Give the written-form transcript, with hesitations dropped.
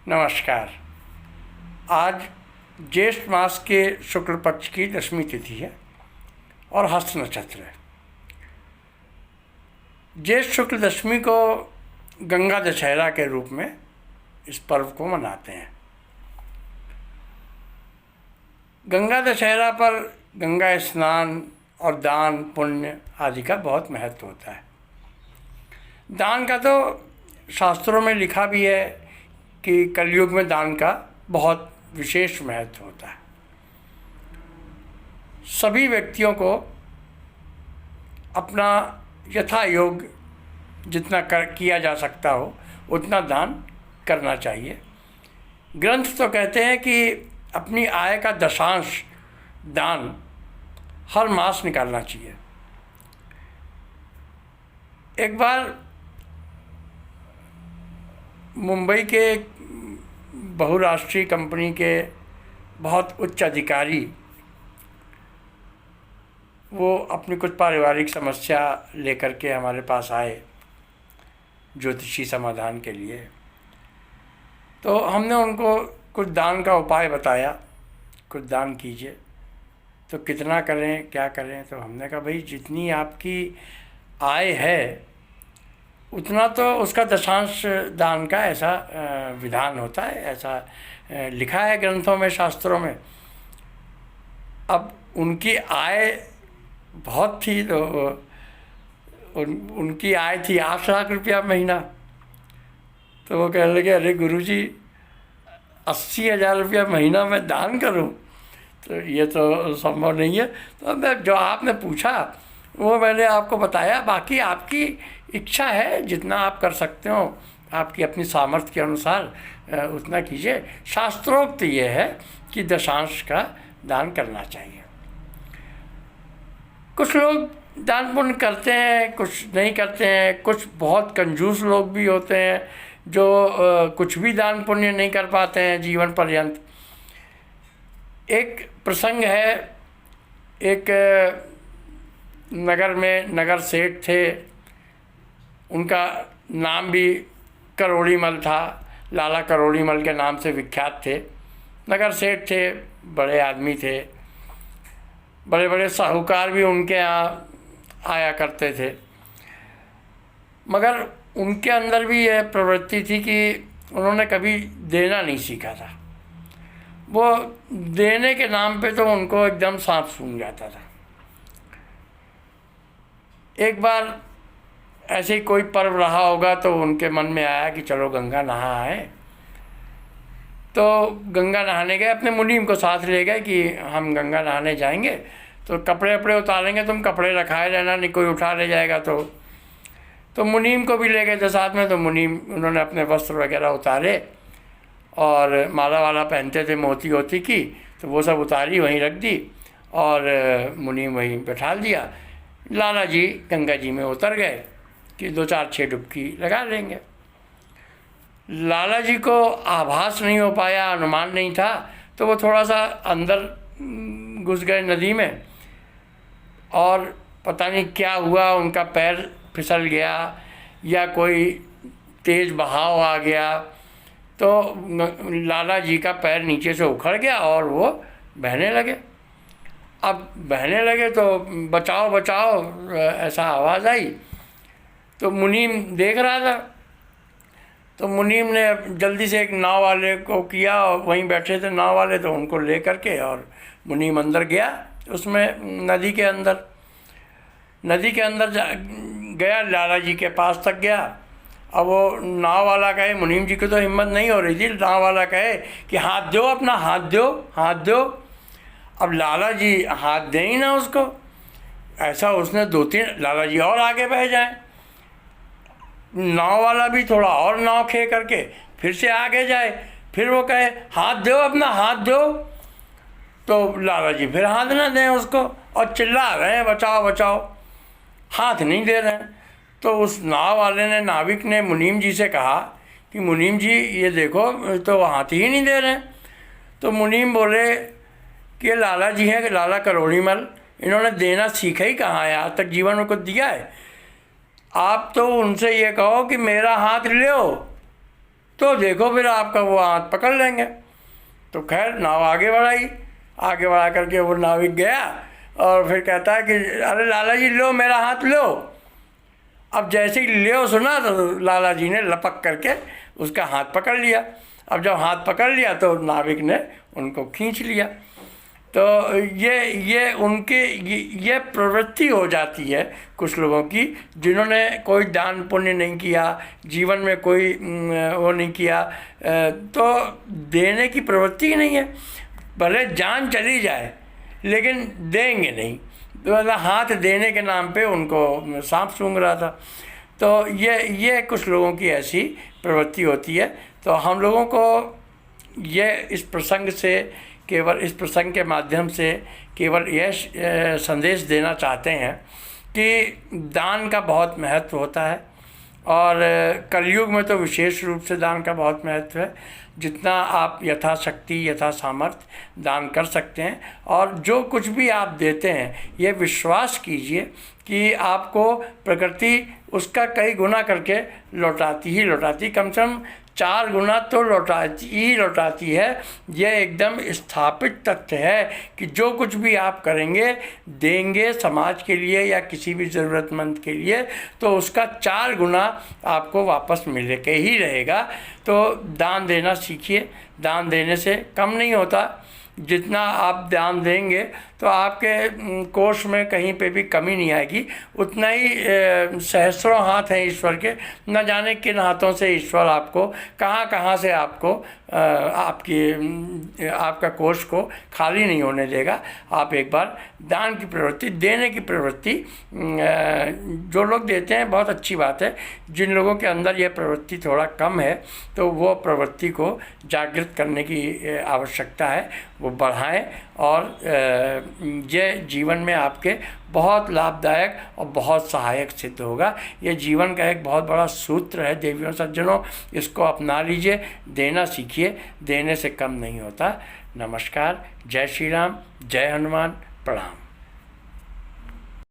नमस्कार। आज ज्येष्ठ मास के शुक्ल पक्ष की दशमी तिथि है और हस्त नक्षत्र है। ज्येष्ठ शुक्ल दशमी को गंगा दशहरा के रूप में इस पर्व को मनाते हैं। गंगा दशहरा पर गंगा स्नान और दान पुण्य आदि का बहुत महत्व होता है। दान का तो शास्त्रों में लिखा भी है कि कलयुग में दान का बहुत विशेष महत्व होता है। सभी व्यक्तियों को अपना यथा योग्य जितना किया जा सकता हो उतना दान करना चाहिए। ग्रंथ तो कहते हैं कि अपनी आय का दशांश दान हर मास निकालना चाहिए। एक बार मुंबई के बहुराष्ट्रीय कंपनी के बहुत उच्च अधिकारी वो अपनी कुछ पारिवारिक समस्या लेकर के हमारे पास आए ज्योतिषी समाधान के लिए। तो हमने उनको कुछ दान का उपाय बताया, कुछ दान कीजिए। तो कितना करें, क्या करें? तो हमने कहा भाई जितनी आपकी आय है उतना तो उसका दशांश दान का ऐसा विधान होता है, ऐसा लिखा है ग्रंथों में, शास्त्रों में। अब उनकी आय बहुत थी तो उनकी आय थी 8 लाख रुपया महीना। तो वो कहने लगे अरे गुरुजी 80,000 रुपया महीना मैं दान करूं, तो ये तो संभव नहीं है। तो मैं जो आपने पूछा वो मैंने आपको बताया। बाकी आपकी इच्छा है, जितना आप कर सकते हो आपकी अपनी सामर्थ्य के अनुसार उतना कीजिए। शास्त्रोक्त ये है कि दशांश का दान करना चाहिए। कुछ लोग दान पुण्य करते हैं, कुछ नहीं करते हैं। कुछ बहुत कंजूस लोग भी होते हैं जो कुछ भी दान पुण्य नहीं कर पाते हैं जीवन पर्यंत। एक प्रसंग है, एक नगर में नगर सेठ थे, उनका नाम भी करोड़ीमल था, लाला करोड़ीमल के नाम से विख्यात थे। नगर सेठ थे, बड़े आदमी थे, बड़े बड़े साहूकार भी उनके यहाँ आया करते थे। मगर उनके अंदर भी यह प्रवृत्ति थी कि उन्होंने कभी देना नहीं सीखा था। वो देने के नाम पे तो उनको एकदम सांप सूंघ जाता था। एक बार ऐसे ही कोई पर्व रहा होगा तो उनके मन में आया कि चलो गंगा नहा आए। तो गंगा नहाने गए, अपने मुनीम को साथ ले गए कि हम गंगा नहाने जाएंगे, तो कपड़े वपड़े उतारेंगे, तुम कपड़े रखाए रहना, नहीं कोई उठा ले जाएगा। तो मुनीम को भी ले गए थे साथ में। तो मुनीम उन्होंने अपने वस्त्र वगैरह उतारे और माला वाला पहनते थे मोती होती की, तो वो सब उतारी वहीं रख दी और मुनीम वहीं बैठा दिया। लाला जी गंगा जी में उतर गए कि 2-4-6 डुबकी लगा लेंगे। लाला जी को आभास नहीं हो पाया, अनुमान नहीं था, तो वो थोड़ा सा अंदर घुस गए नदी में और पता नहीं क्या हुआ, उनका पैर फिसल गया या कोई तेज़ बहाव आ गया। तो लाला जी का पैर नीचे से उखड़ गया और वो बहने लगे। अब बहने लगे तो बचाओ बचाओ ऐसा आवाज़ आई। तो मुनीम देख रहा था, तो मुनीम ने जल्दी से एक नाव वाले को किया, और वहीं बैठे थे नाव वाले, तो उनको ले करके और मुनीम अंदर गया उसमें नदी के अंदर गया, लाला जी के पास तक गया। अब वो नाव वाला कहे, मुनीम जी को तो हिम्मत नहीं हो रही थी, नाव वाला कहे कि हाथ दो, अपना हाथ दो, हाथ दो। अब लाला जी हाथ दें ही ना उसको, ऐसा उसने 2-3, लाला जी और आगे बह जाए, नाव वाला भी थोड़ा और नाव खे करके फिर से आगे जाए, फिर वो कहे हाथ दो, अपना हाथ दो। तो लाला जी फिर हाथ ना दें उसको और चिल्ला रहे हैं बचाओ बचाओ, हाथ नहीं दे रहे हैं। तो उस नाव वाले ने, नाविक ने मुनीम जी से कहा कि मुनीम जी ये देखो तो हाथ ही नहीं दे रहे हैं। तो मुनीम बोले कि ये लाला जी हैं, कि लाला करोड़ीमल, इन्होंने देना सीखा ही कहाँ है, आज तक जीवन में कुछ दिया है। आप तो उनसे ये कहो कि मेरा हाथ लो, तो देखो फिर आपका वो हाथ पकड़ लेंगे। तो खैर नाव आगे बढ़ाई, आगे बढ़ा करके वो नाविक गया और फिर कहता है कि अरे लाला जी लो मेरा हाथ लो। अब जैसे ही लियो सुना तो लाला जी ने लपक करके उसका हाथ पकड़ लिया। अब जब हाथ पकड़ लिया तो नाविक ने उनको खींच लिया। तो ये उनके ये प्रवृत्ति हो जाती है कुछ लोगों की, जिन्होंने कोई दान पुण्य नहीं किया, जीवन में कोई वो नहीं किया, तो देने की प्रवृत्ति ही नहीं है। भले जान चली जाए लेकिन देंगे नहीं, तो मतलब हाथ देने के नाम पे उनको सांप सूंघ रहा था। तो ये कुछ लोगों की ऐसी प्रवृत्ति होती है। तो हम लोगों को ये इस प्रसंग से, केवल इस प्रसंग के माध्यम से केवल यह संदेश देना चाहते हैं कि दान का बहुत महत्व होता है, और कलयुग में तो विशेष रूप से दान का बहुत महत्व है। जितना आप यथाशक्ति यथा सामर्थ्य दान कर सकते हैं, और जो कुछ भी आप देते हैं ये विश्वास कीजिए कि आपको प्रकृति उसका कई गुना करके लौटाती ही लौटाती, कम से कम 4 गुना तो लौटाती है। यह एकदम स्थापित तथ्य है कि जो कुछ भी आप करेंगे, देंगे समाज के लिए या किसी भी ज़रूरतमंद के लिए, तो उसका 4 गुना आपको वापस मिल के ही रहेगा। तो दान देना सीखिए। दान देने से कम नहीं होता। जितना आप दान देंगे तो आपके कोष में कहीं पे भी कमी नहीं आएगी। उतना ही सहस्रों हाथ हैं ईश्वर के, न जाने किन हाथों से ईश्वर आपको कहाँ से आपको आपका कोष को खाली नहीं होने देगा। आप एक बार दान की प्रवृत्ति, देने की प्रवृत्ति, जो लोग देते हैं बहुत अच्छी बात है। जिन लोगों के अंदर यह प्रवृत्ति थोड़ा कम है तो वो प्रवृत्ति को जागृत करने की आवश्यकता है, वो बढ़ाएं, और ये जीवन में आपके बहुत लाभदायक और बहुत सहायक सिद्ध होगा। ये जीवन का एक बहुत बड़ा सूत्र है देवियों सज्जनों, इसको अपना लीजिए। देना सीखिए, देने से कम नहीं होता। नमस्कार, जय श्री राम, जय हनुमान, प्रणाम।